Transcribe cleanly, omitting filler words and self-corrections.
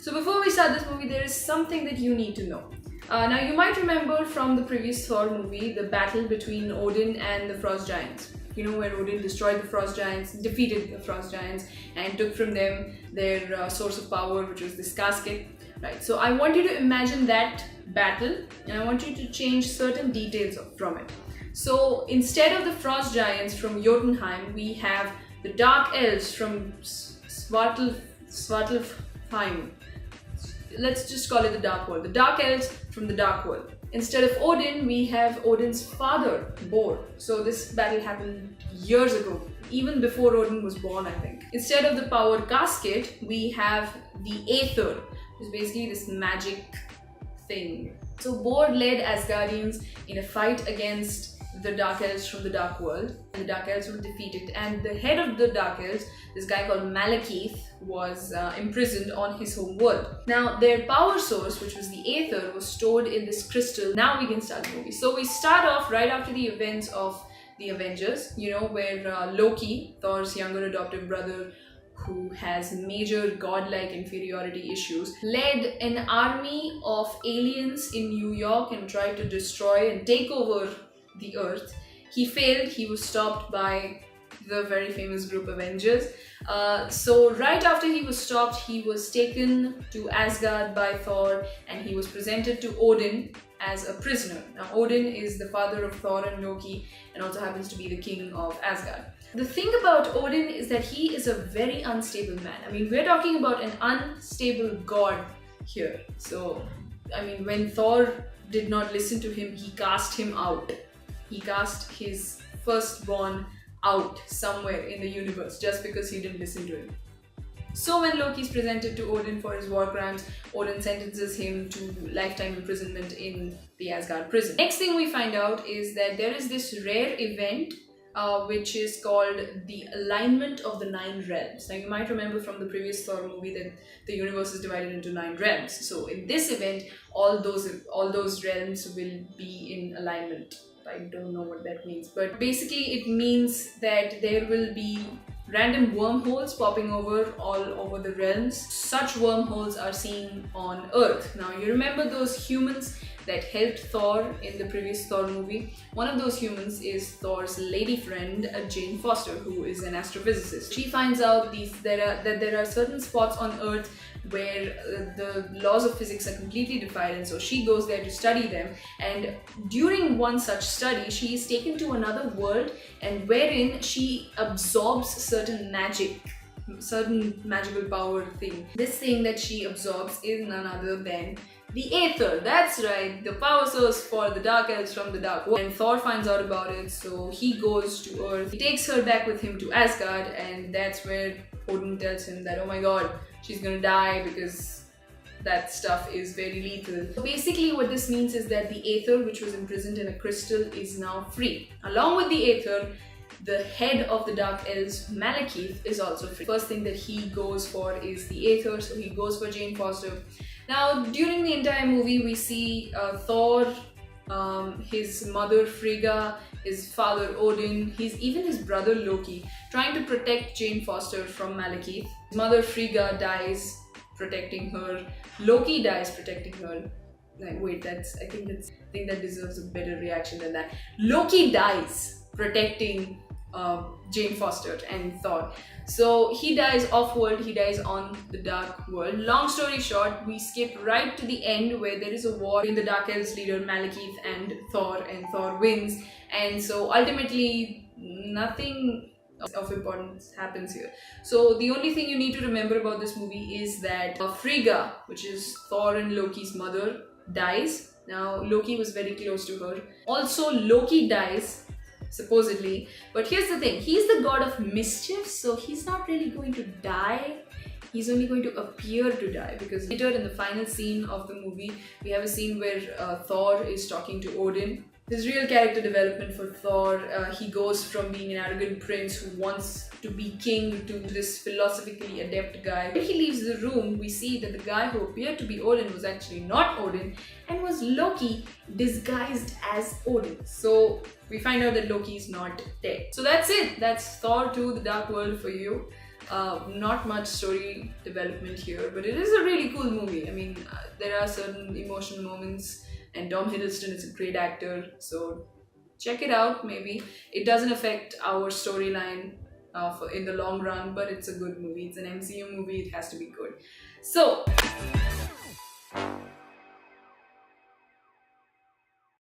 So before we start this movie, there is something that you need to know. Now you might remember from the previous Thor movie, the battle between Odin and the Frost Giants. You know, where Odin destroyed the Frost Giants, defeated the Frost Giants, and took from them their source of power, which was this casket. Right, so I want you to imagine that battle, and I want you to change certain details from it. So instead of the Frost Giants from Jotunheim, we have the Dark Elves from Svartalfheim. Let's just call it the Dark World. The Dark Elves from the Dark World. Instead of Odin, we have Odin's father, Bor. So this battle happened years ago, even before Odin was born, I think. Instead of the power casket, we have the Aether, which is basically this magic thing. So Bor led Asgardians in a fight against the Dark Elves from the Dark World. And the Dark Elves were defeated, and the head of the Dark Elves, this guy called Malekith, was imprisoned on his home world. Now their power source, which was the Aether, was stored in this crystal. Now we can start the movie. So we start off right after the events of the Avengers, you know, where Loki, Thor's younger adoptive brother, who has major godlike inferiority issues, led an army of aliens in New York and tried to destroy and take over the Earth. He failed. He was stopped by the very famous group Avengers. So right after he was stopped, he was taken to Asgard by Thor, and he was presented to Odin as a prisoner. Now Odin is the father of Thor and Loki, and also happens to be the king of Asgard. The thing about Odin is that he is a very unstable man. I mean, we're talking about an unstable god here. So, I mean, when Thor did not listen to him, he cast him out. He cast his firstborn out somewhere in the universe just because he didn't listen to him. So when Loki is presented to Odin for his war crimes, Odin sentences him to lifetime imprisonment in the Asgard prison. Next thing we find out is that there is this rare event which is called the alignment of the 9 realms. Now you might remember from the previous Thor movie that the universe is divided into 9 realms. So in this event, all those realms will be in alignment. I don't know what that means, but basically it means that there will be random wormholes popping over all over the realms. Such wormholes are seen on Earth. Now you remember those humans that helped Thor in the previous Thor movie? One of those humans is Thor's lady friend, Jane Foster, who is an astrophysicist. She finds out that there are certain spots on Earth where the laws of physics are completely defied, and so she goes there to study them. And during one such study, she is taken to another world, and wherein she absorbs certain magical power thing. This thing that she absorbs is none other than the Aether. That's right, the power source for the Dark Elves from the Dark World. And Thor finds out about it, so he goes to Earth. He takes her back with him to Asgard, and that's where Odin tells him that, oh my god, she's gonna die because that stuff is very lethal. So basically what this means is that the Aether, which was imprisoned in a crystal, is now free. Along with the Aether, the head of the Dark Elves, Malekith, is also free. First thing that he goes for is the Aether, so he goes for Jane Foster. Now, during the entire movie, we see Thor, his mother Frigga, his father Odin, even his brother Loki, trying to protect Jane Foster from Malekith. His mother Frigga dies protecting her. Loki dies protecting her. Wait, I think that deserves a better reaction than that. Loki dies protecting Jane Foster and Thor. So he dies off-world, he dies on the Dark World. Long story short, we skip right to the end where there is a war between the Dark Elves leader Malekith and Thor wins. And so ultimately, nothing of importance happens here. So the only thing you need to remember about this movie is that Frigga, which is Thor and Loki's mother, dies. Now Loki was very close to her. Also Loki dies, supposedly, but here's the thing, he's the god of mischief, so he's not really going to die. He's only going to appear to die, because later in the final scene of the movie, we have a scene where Thor is talking to Odin. There's real character development for Thor. He goes from being an arrogant prince who wants to be king to this philosophically adept guy. When he leaves the room, we see that the guy who appeared to be Odin was actually not Odin and was Loki disguised as Odin. So we find out that Loki is not dead. So that's it. That's Thor 2, The Dark World for you. Not much story development here, but it is a really cool movie. I mean, there are certain emotional moments, and Tom Hiddleston is a great actor, so check it out. Maybe it doesn't affect our storyline in the long run, but it's a good movie. It's an MCU movie, it has to be good. So